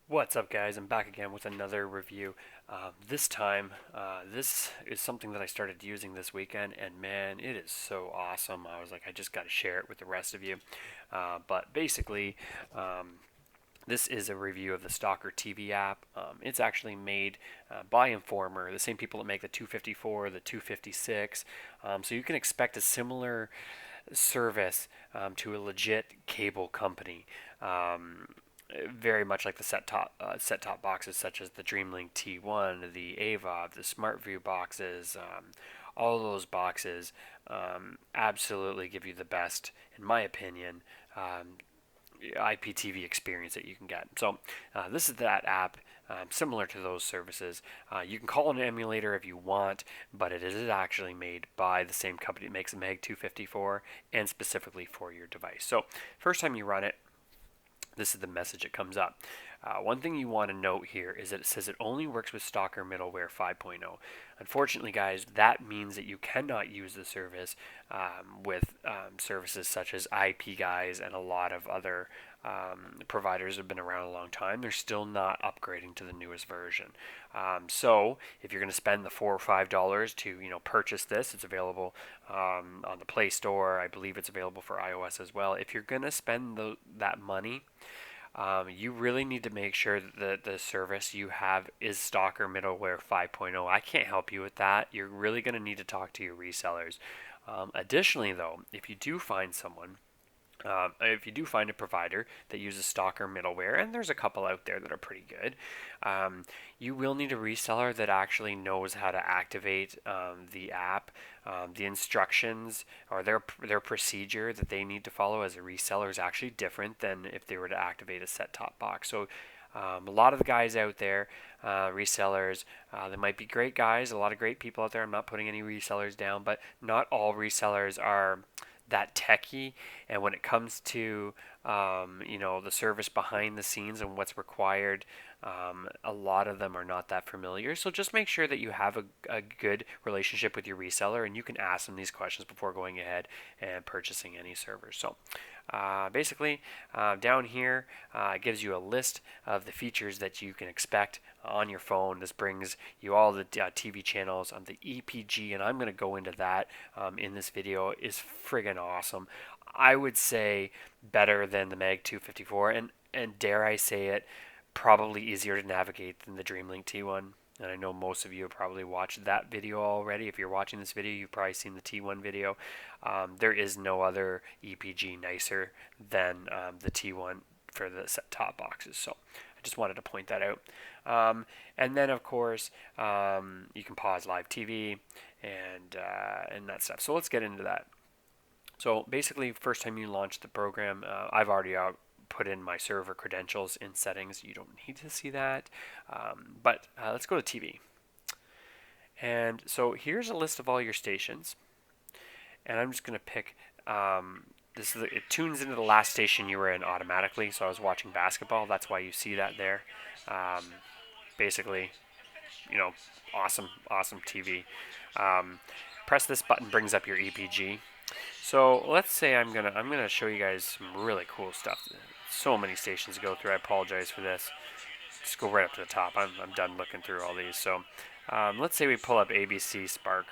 What's up, guys? I'm back again with another review. This time, this is something that I started using this weekend, and man, it is so awesome. I was like, I just got to share it with the rest of you. But basically, this is a review of the StalkerTV app. It's actually made by Informer, the same people that make the 254, the 256. So you can expect a similar service to a legit cable company. Very much like the set top boxes such as the Dreamlink T1, the AVOV, the SmartView boxes. All of those boxes absolutely give you the best, in my opinion, IPTV experience that you can get. So this is that app. Similar to those services. You can call it an emulator if you want, but it is actually made by the same company that makes the Meg 254 and specifically for your device. So first time you run it, this is the message that comes up. One thing you want to note here is that it says it only works with Stalker Middleware 5.0. Unfortunately, guys, that means that you cannot use the service with services such as IP Guys and a lot of other providers have been around a long time. They're still not upgrading to the newest version. So if you're going to spend the $4 or $5 to purchase this, it's available on the Play Store. I believe it's available for iOS as well. If you're going to spend that money, you really need to make sure that the service you have is Stalker Middleware 5.0. I can't help you with that. You're really going to need to talk to your resellers. Additionally, though, if you do find a provider that uses Stalker middleware, and there's a couple out there that are pretty good, you will need a reseller that actually knows how to activate the app. The instructions or their procedure that they need to follow as a reseller is actually different than if they were to activate a set-top box. So a lot of the guys out there, resellers, they might be great guys, a lot of great people out there. I'm not putting any resellers down, but not all resellers are that techy, and when it comes to the service behind the scenes and what's required, a lot of them are not that familiar. So just make sure that you have a good relationship with your reseller, and you can ask them these questions before going ahead and purchasing any servers. So basically, down here it gives you a list of the features that you can expect on your phone. This brings you all the TV channels on the EPG, and I'm going to go into that in this video. Is friggin' awesome. I would say better than the Mag 254, and dare I say it, probably easier to navigate than the Dreamlink T1. And I know most of you have probably watched that video already. If you're watching this video, you've probably seen the T1 video. There is no other EPG nicer than the T1 for the set-top boxes. So I just wanted to point that out. And then, of course, you can pause live TV and that stuff. So let's get into that. So basically, first time you launch the program, I've already put in my server credentials in settings. You don't need to see that. But let's go to TV. And so here's a list of all your stations. And I'm just going to pick, it tunes into the last station you were in automatically. So I was watching basketball. That's why you see that there. Basically, awesome TV. Press this button, brings up your EPG. So let's say I'm gonna show you guys some really cool stuff. So many stations to go through. I apologize for this. Just go right up to the top. I'm done looking through all these. So let's say we pull up ABC Spark.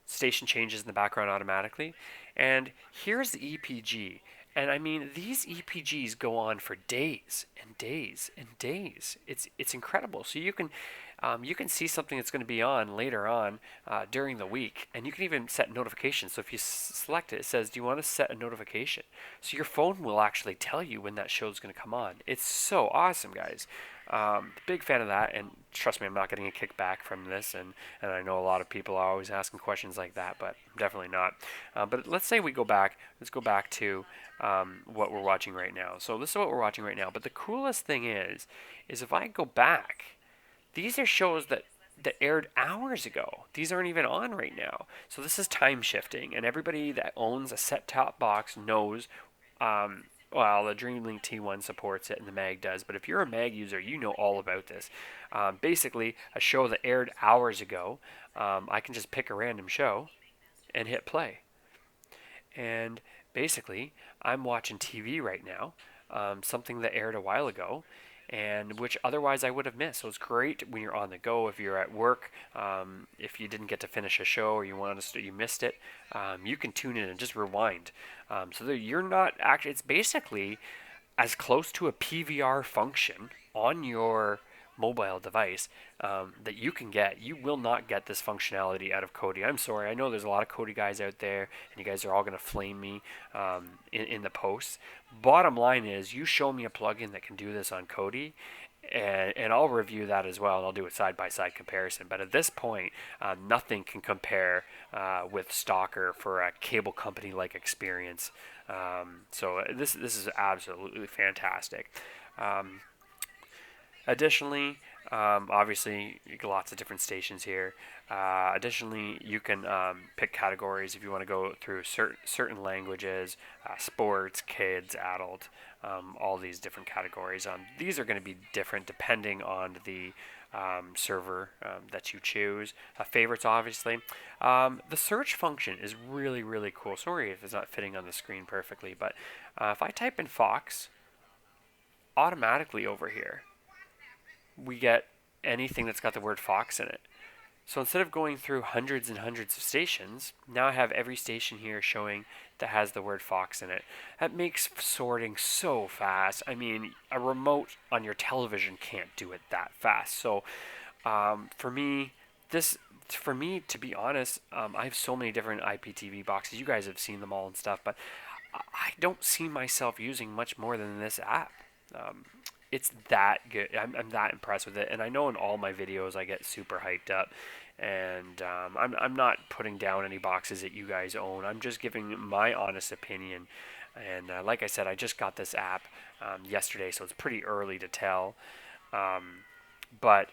Station changes in the background automatically, and here's the EPG. And I mean, these EPGs go on for days and days and days. It's incredible. So you can see something that's going to be on later on during the week, and you can even set notifications. So if you select it, it says, "Do you want to set a notification?" So your phone will actually tell you when that show is going to come on. It's so awesome, guys. Big fan of that, and trust me, I'm not getting a kickback from this, and I know a lot of people are always asking questions like that, but I'm definitely not. But let's say we go back. Let's go back to what we're watching right now. So this is what we're watching right now. But the coolest thing is if I go back, these are shows that aired hours ago. These aren't even on right now. So this is time shifting, and everybody that owns a set-top box knows. Well, the Dreamlink T1 supports it, and the Mag does. But if you're a Mag user, you know all about this. Basically, a show that aired hours ago, I can just pick a random show and hit play. And basically, I'm watching TV right now. something that aired a while ago, and which otherwise I would have missed. So it's great when you're on the go. If you're at work, if you didn't get to finish a show or you missed it, you can tune in and just rewind. So that you're not actually. It's basically as close to a PVR function on your mobile device that you can get. You will not get this functionality out of Kodi. I'm sorry. I know there's a lot of Kodi guys out there, and you guys are all going to flame me in the posts. Bottom line is, you show me a plugin that can do this on Kodi, and I'll review that as well, and I'll do a side-by-side comparison. But at this point, nothing can compare with Stalker for a cable company-like experience. So this is absolutely fantastic. Additionally, obviously, you get lots of different stations here. Additionally, you can pick categories if you want to go through certain languages, sports, kids, adult, all these different categories. These are going to be different depending on the server that you choose. Favorites, obviously. The search function is really, really cool. Sorry if it's not fitting on the screen perfectly, but if I type in Fox, automatically over here, we get anything that's got the word Fox in it. So instead of going through hundreds and hundreds of stations, now I have every station here showing that has the word Fox in it. That makes sorting so fast. I mean, a remote on your television can't do it that fast. So for me, to be honest, I have so many different IPTV boxes. You guys have seen them all and stuff, but I don't see myself using much more than this app. It's that good. I'm that impressed with it, and I know in all my videos I get super hyped up, and I'm not putting down any boxes that you guys own. I'm just giving my honest opinion, and like I said, I just got this app yesterday, so it's pretty early to tell, but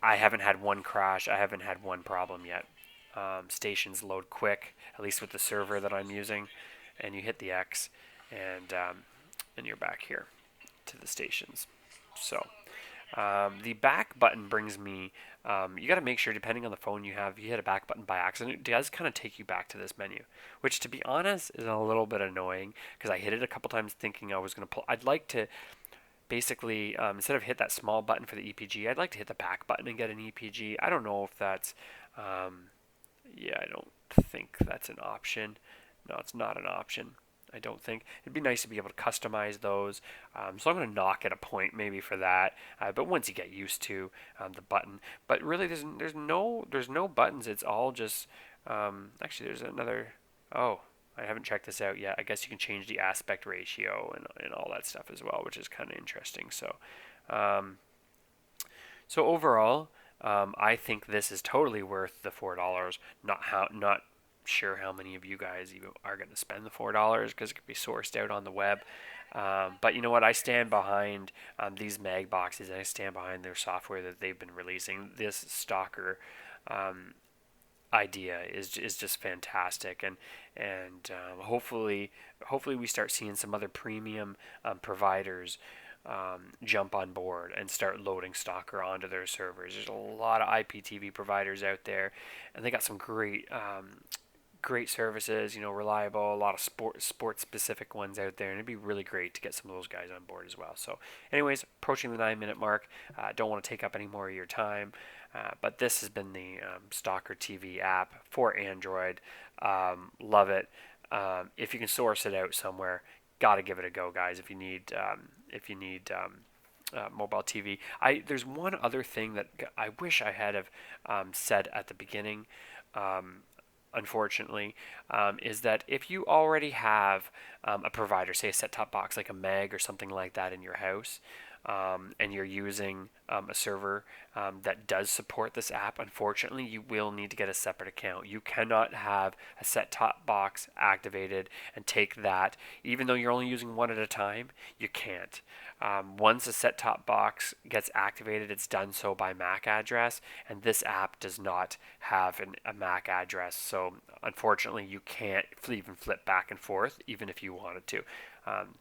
I haven't had one crash. I haven't had one problem yet. Stations load quick, at least with the server that I'm using, and you hit the X, and you're back here to the stations. So the back button brings me, you got to make sure, depending on the phone you have, you hit a back button by accident, it does kind of take you back to this menu, which to be honest is a little bit annoying because I hit it a couple times thinking I was going to pull. I'd like to basically, instead of hit that small button for the EPG, I'd like to hit the back button and get an EPG. I don't know if that's, yeah, I don't think that's an option. No, it's not an option. I don't think. It'd be nice to be able to customize those. So I'm going to knock at a point maybe for that. But once you get used to the button, but really there's no buttons. It's all just actually there's another. Oh, I haven't checked this out yet. I guess you can change the aspect ratio and all that stuff as well, which is kind of interesting. So so overall, I think this is totally worth the $4. Not sure how many of you guys even are going to spend the $4 because it could be sourced out on the web. But you know what? I stand behind these mag boxes, and I stand behind their software that they've been releasing. This Stalker idea is just fantastic, and hopefully we start seeing some other premium providers jump on board and start loading Stalker onto their servers. There's a lot of IPTV providers out there, and they got some great services, reliable, a lot of sports specific ones out there, and it'd be really great to get some of those guys on board as well. So anyways, approaching the 9-minute mark. Don't want to take up any more of your time, but this has been the StalkerTV app for Android. Love it. If you can source it out somewhere, gotta give it a go, guys. If you need mobile TV. There's one other thing that I wish I had have said at the beginning. Unfortunately, is that if you already have a provider, say a set-top box like a Meg or something like that in your house, and you're using a server that does support this app, unfortunately, you will need to get a separate account. You cannot have a set-top box activated and take that, even though you're only using one at a time, you can't. Once a set-top box gets activated, it's done so by MAC address, and this app does not have a MAC address. So unfortunately, you can't even flip back and forth, even if you wanted to.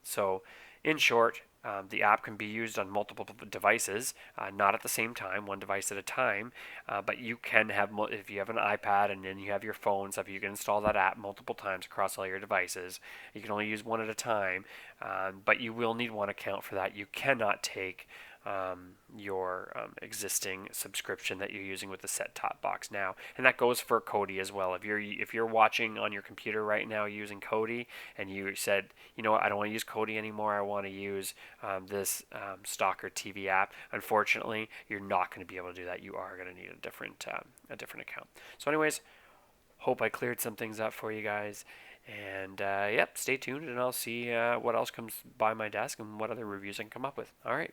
So in short, The app can be used on multiple devices, not at the same time, one device at a time. But you can have, if you have an iPad and then you have your phone stuff, you can install that app multiple times across all your devices. You can only use one at a time, but you will need one account for that. You cannot take your existing subscription that you're using with the set-top box now, and that goes for Kodi as well. If you're watching on your computer right now using Kodi, and you said, you know what, I don't want to use Kodi anymore, I want to use this Stalker TV app, unfortunately, you're not going to be able to do that. You are going to need a different account. So, anyways, hope I cleared some things up for you guys. And yep, stay tuned, and I'll see what else comes by my desk and what other reviews I can come up with. All right.